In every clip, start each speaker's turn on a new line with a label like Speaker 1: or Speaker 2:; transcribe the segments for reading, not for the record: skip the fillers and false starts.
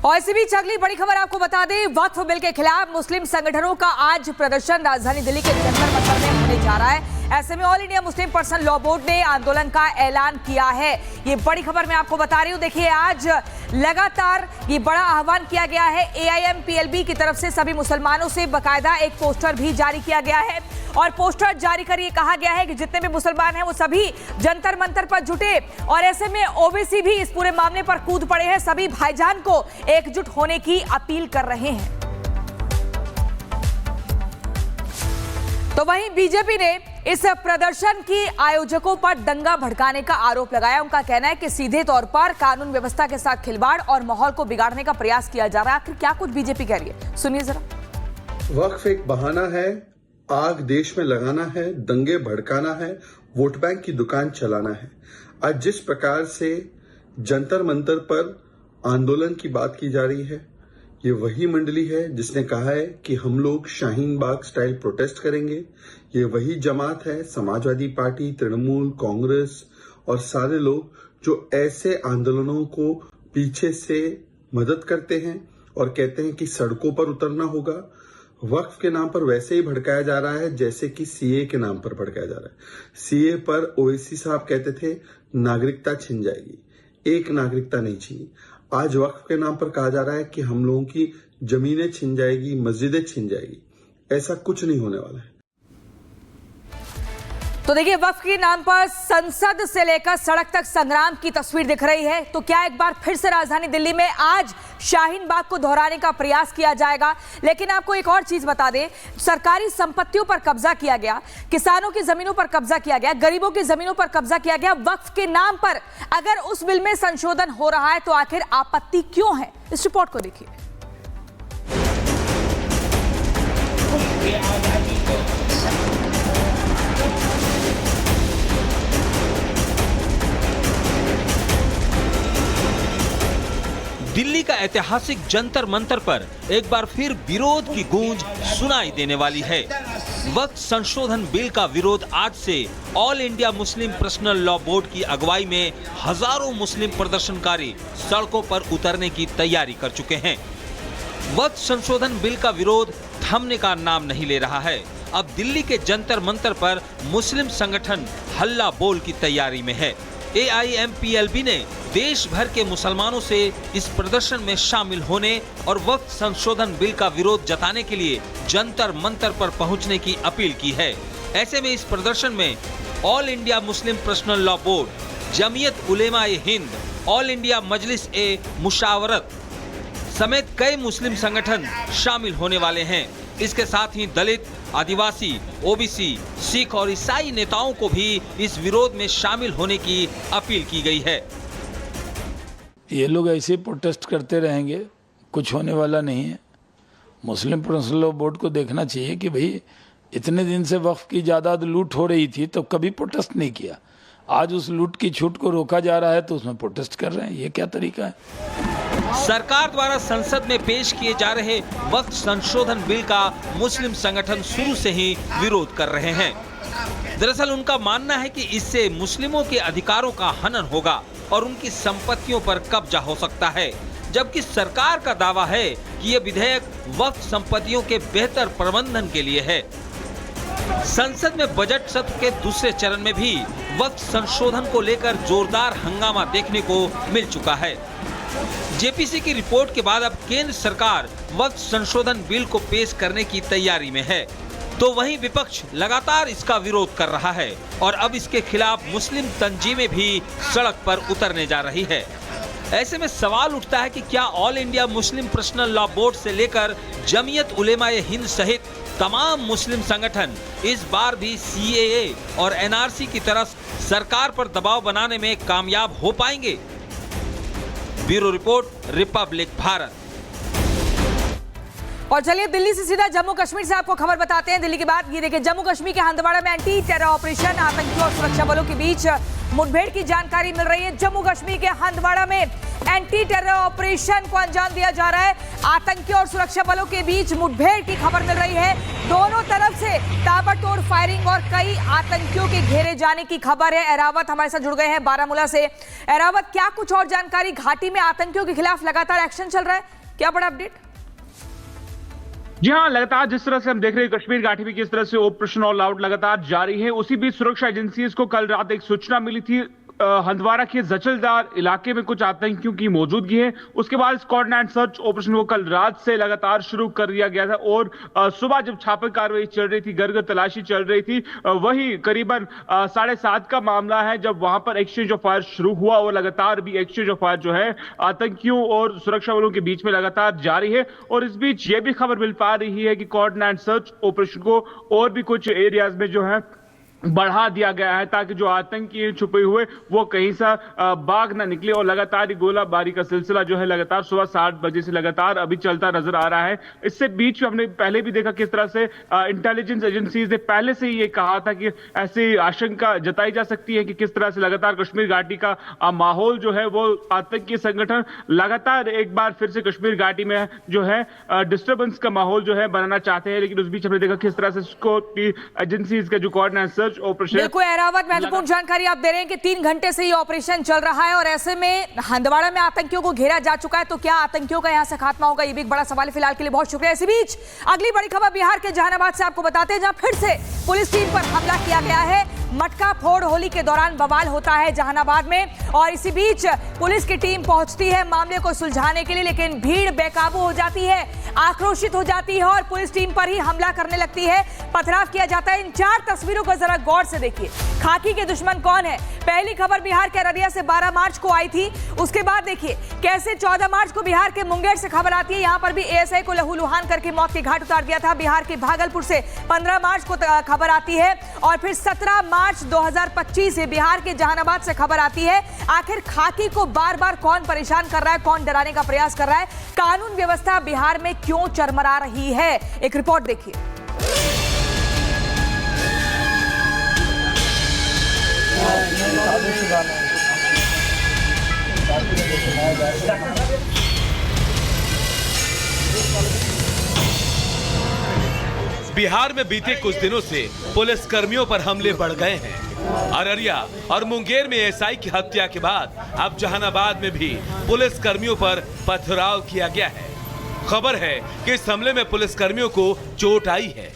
Speaker 1: और इसी बीच अगली बड़ी खबर आपको बता दें, वक्फ बिल के खिलाफ मुस्लिम संगठनों का आज प्रदर्शन राजधानी दिल्ली के जंतर मंतर में होने जा रहा है। ऐसे में all India Muslim personal law board ने आंदोलन का ऐलान किया है। ये बड़ी खबर मैं आपको बता रही हूं। देखिए, आज लगातार ये बड़ा आह्वान किया गया है। AIMPLB की तरफ से सभी मुसलमानों से बाकायदा एक पोस्टर भी जारी किया गया है और पोस्टर जारी कर ये कहा गया है कि जितने भी मुसलमान हैं वो सभी जंतर मंतर पर जुटे। और ऐसे में ओवैसी भी इस पूरे मामले पर कूद पड़े हैं, सभी भाईजान को एकजुट होने की अपील कर रहे हैं। तो वहीं बीजेपी ने इस प्रदर्शन की आयोजकों पर दंगा भड़काने का आरोप लगाया। उनका कहना है कि सीधे तौर पर कानून व्यवस्था के साथ खिलवाड़ और माहौल को बिगाड़ने का प्रयास किया जा रहा है। आखिर क्या कुछ बीजेपी कह रही है, सुनिए जरा।
Speaker 2: वक्फ एक बहाना है, आग देश में लगाना है, दंगे भड़काना है, वोट बैंक की दुकान चलाना है। आज जिस प्रकार से जंतर मंतर पर आंदोलन की बात की जा रही है, ये वही मंडली है जिसने कहा है कि हम लोग शाहीन बाग स्टाइल प्रोटेस्ट करेंगे। ये वही जमात है, समाजवादी पार्टी, तृणमूल, कांग्रेस और सारे लोग जो ऐसे आंदोलनों को पीछे से मदद करते हैं और कहते हैं कि सड़कों पर उतरना होगा। वक्फ के नाम पर वैसे ही भड़काया जा रहा है जैसे कि CA के नाम पर भड़काया जा रहा है। CA पर ओवैसी साहब कहते थे नागरिकता छिन जाएगी, एक नागरिकता नहीं छीनी। आज वक्फ के नाम पर कहा जा रहा है कि हम लोगों की जमीनें छिन जाएगी, मस्जिदें छिन जाएगी। ऐसा कुछ नहीं होने वाला है।
Speaker 1: तो देखिए, वक्फ के नाम पर संसद से लेकर सड़क तक संग्राम की तस्वीर दिख रही है। तो क्या एक बार फिर से राजधानी दिल्ली में आज शाहीन बाग को दोहराने का प्रयास किया जाएगा? लेकिन आपको एक और चीज बता दें, सरकारी संपत्तियों पर कब्जा किया गया, किसानों की जमीनों पर कब्जा किया गया, गरीबों की जमीनों पर कब्जा किया गया। वक्फ के नाम पर अगर उस बिल में संशोधन हो रहा है तो आखिर आपत्ति क्यों है? इस रिपोर्ट को देखिए।
Speaker 3: दिल्ली का ऐतिहासिक जंतर मंतर पर एक बार फिर विरोध की गूंज सुनाई देने वाली है। वक्फ संशोधन बिल का विरोध आज से all India Muslim personal law board की अगुवाई में हजारों मुस्लिम प्रदर्शनकारी सड़कों पर उतरने की तैयारी कर चुके हैं। वक्फ संशोधन बिल का विरोध थमने का नाम नहीं ले रहा है। अब दिल्ली के जंतर मंतर पर मुस्लिम संगठन हल्ला बोल की तैयारी में है। AIMPLB ने देश भर के मुसलमानों से इस प्रदर्शन में शामिल होने और वक्फ संशोधन बिल का विरोध जताने के लिए जंतर मंतर पर पहुंचने की अपील की है। ऐसे में इस प्रदर्शन में all India Muslim personal law board, Jamiat Ulema-e Hind, all India Majlis e Mushawarat समेत कई मुस्लिम संगठन शामिल होने वाले हैं। इसके साथ ही दलित, आदिवासी, OBC, सिख और ईसाई नेताओं को भी इस विरोध में शामिल होने की अपील की गई है।
Speaker 4: ये लोग ऐसे प्रोटेस्ट करते रहेंगे, कुछ होने वाला नहीं है। मुस्लिम पर्सनल लॉ बोर्ड को देखना चाहिए कि भाई इतने दिन से वक्फ की जायदाद लूट हो रही थी तो कभी प्रोटेस्ट नहीं किया। आज उस लूट की छूट को रोका जा रहा है तो उसमें प्रोटेस्ट कर रहे हैं। ये क्या तरीका है?
Speaker 3: सरकार द्वारा संसद में पेश किए जा रहे वक्फ संशोधन बिल का मुस्लिम संगठन शुरू से ही विरोध कर रहे हैं। दरअसल उनका मानना है कि इससे मुस्लिमों के अधिकारों का हनन होगा और उनकी संपत्तियों पर कब्जा हो सकता है, जबकि सरकार का दावा है कि यह विधेयक वक्फ संपत्तियों के बेहतर प्रबंधन के लिए है। संसद में बजट सत्र के दूसरे चरण में भी वक्फ संशोधन को लेकर जोरदार हंगामा देखने को मिल चुका है। JPC की रिपोर्ट के बाद अब केंद्र सरकार वक्फ संशोधन बिल को पेश करने की तैयारी में है, तो वहीं विपक्ष लगातार इसका विरोध कर रहा है और अब इसके खिलाफ मुस्लिम तंजीमें भी सड़क पर उतरने जा रही है। ऐसे में सवाल उठता है कि क्या all India Muslim personal law board से लेकर जमीयत उलेमाए हिंद सहित तमाम मुस्लिम संगठन इस बार भी CAA और NRC की तरफ सरकार पर दबाव बनाने में कामयाब हो पाएंगे? Bureau report, Republic Bharat.
Speaker 1: और चलिए दिल्ली से सीधा जम्मू कश्मीर से आपको खबर बताते हैं। दिल्ली की बात ये देखिए, जम्मू कश्मीर के हंदवाड़ा में एंटी टेरर ऑपरेशन, आतंकियों और सुरक्षा बलों के बीच मुठभेड़ की जानकारी मिल रही है। जम्मू कश्मीर के हंदवाड़ा में एंटी टेरर ऑपरेशन को अंजाम दिया जा रहा है। आतंकियों और सुरक्षा बलों के बीच मुठभेड़ की खबर मिल रही है। दोनों तरफ से ताबड़तोड़ फायरिंग और कई आतंकियों के घेरे जाने की खबर है। एरावत हमारे साथ जुड़ गए हैं बारामूला से। एरावत, क्या कुछ और जानकारी? घाटी में आतंकियों के खिलाफ लगातार एक्शन चल रहा है, क्या बड़ा अपडेट?
Speaker 5: जी हाँ, लगातार जिस तरह से हम देख रहे हैं कश्मीर घाटी में किस तरह से ऑपरेशन ऑल आउट लगातार जारी है, उसी बीच सुरक्षा एजेंसीज को कल रात एक सूचना मिली थी हंदवाड़ा के जचलदार इलाके में कुछ आतंकियों की मौजूदगी है। उसके बाद स्क्वाड एंड सर्च ऑपरेशन को कल रात से लगातार शुरू कर दिया गया था और सुबह जब छापे कार्रवाई चल रही थी, घर घर तलाशी चल रही थी, वही करीबन 7:30 का मामला है जब वहां पर एक्सचेंज ऑफ फायर शुरू हुआ और लगातार भी एक्सचेंज ऑफ फायर जो है आतंकियों और सुरक्षा बलों के बीच में लगातार जारी है। और इस बीच ये भी खबर मिल पा रही है कि स्क्वाड एंड सर्च ऑपरेशन को और भी कुछ एरियाज में जो है बढ़ा दिया गया है ताकि जो आतंकी छुपे हुए वो कहीं सा भाग ना निकले। और लगातार ही गोलाबारी का सिलसिला जो है लगातार सुबह 7 बजे से लगातार अभी चलता नजर आ रहा है। इससे बीच हमने पहले भी देखा किस तरह से इंटेलिजेंस एजेंसीज ने पहले से ये कहा था कि ऐसी आशंका जताई जा सकती है कि किस तरह से लगातार कश्मीर घाटी का माहौल जो है वो आतंकी संगठन लगातार एक बार फिर से कश्मीर घाटी में जो है डिस्टर्बेंस का माहौल जो है बनाना चाहते हैं। लेकिन उस बीच हमने देखा किस तरह से उसको एजेंसीज का जो कोऑर्डिनेशन ऑपरेशन।
Speaker 1: बिल्कुल एरावत, महत्वपूर्ण जानकारी आप दे रहे हैं कि 3 घंटे से ये ऑपरेशन चल रहा है और ऐसे में हंदवाड़ा में आतंकियों को घेरा जा चुका है। तो क्या आतंकियों का यहां से खात्मा होगा, ये भी एक बड़ा सवाल है। फिलहाल के लिए बहुत शुक्रिया। इसी बीच अगली बड़ी खबर बिहार के जहानाबाद से आपको बताते हैं, जहां फिर से पुलिस टीम पर हमला किया गया है। मटका फोड़ होली के दौरान बवाल होता है जहानाबाद में और इसी बीच पुलिस की टीम पहुंचती है मामले को सुलझाने के लिए, लेकिन भीड़ बेकाबू हो जाती है, आक्रोशित हो जाती है और पुलिस टीम पर ही हमला करने लगती है, पथराव किया जाता है। इन 4 तस्वीरों को जरा गौर से देखिए। खाकी के दुश्मन कौन है? पहली खबर बिहार के अररिया से 12 मार्च को आई थी। उसके बाद देखिए कैसे 14 मार्च को बिहार के मुंगेर से खबर आती है, यहां पर भी एएसआई को लहूलुहान करके मौत के घाट उतार दिया था। बिहार के भागलपुर से 15 मार्च को खबर आती है और फिर 17 मार्च 2025 से बिहार के जहानाबाद से खबर आती है। आखिर खाकी को बार बार कौन परेशान कर रहा है, कौन डराने का प्रयास कर रहा है, कानून व्यवस्था बिहार में क्यों चरमरा रही है? एक रिपोर्ट देखिए।
Speaker 6: बिहार में बीते कुछ दिनों से पुलिस कर्मियों पर हमले बढ़ गए हैं। अररिया और मुंगेर में एएसआई की हत्या के बाद अब जहानाबाद में भी पुलिस कर्मियों पर पथराव किया गया है। खबर है कि इस हमले में पुलिस कर्मियों को चोट आई है।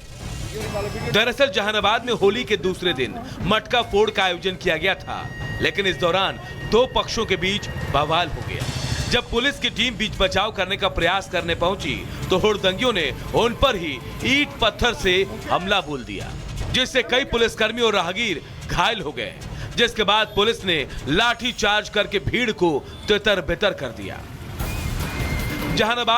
Speaker 6: दरअसल जहानाबाद में होली के दूसरे दिन मटका फोड़ का आयोजन किया गया था, लेकिन इस दौरान 2 पक्षों के बीच बवाल हो गया। जब पुलिस की टीम बीच बचाव करने का प्रयास करने पहुंची तो हुड़दंगियों ने उन पर ही ईंट पत्थर से हमला बोल दिया, जिससे कई पुलिसकर्मी और राहगीर घायल हो गए, जिसके बाद पुलिस ने लाठी चार्ज करके भीड़ को तितर बितर कर दिया। जहानाबाद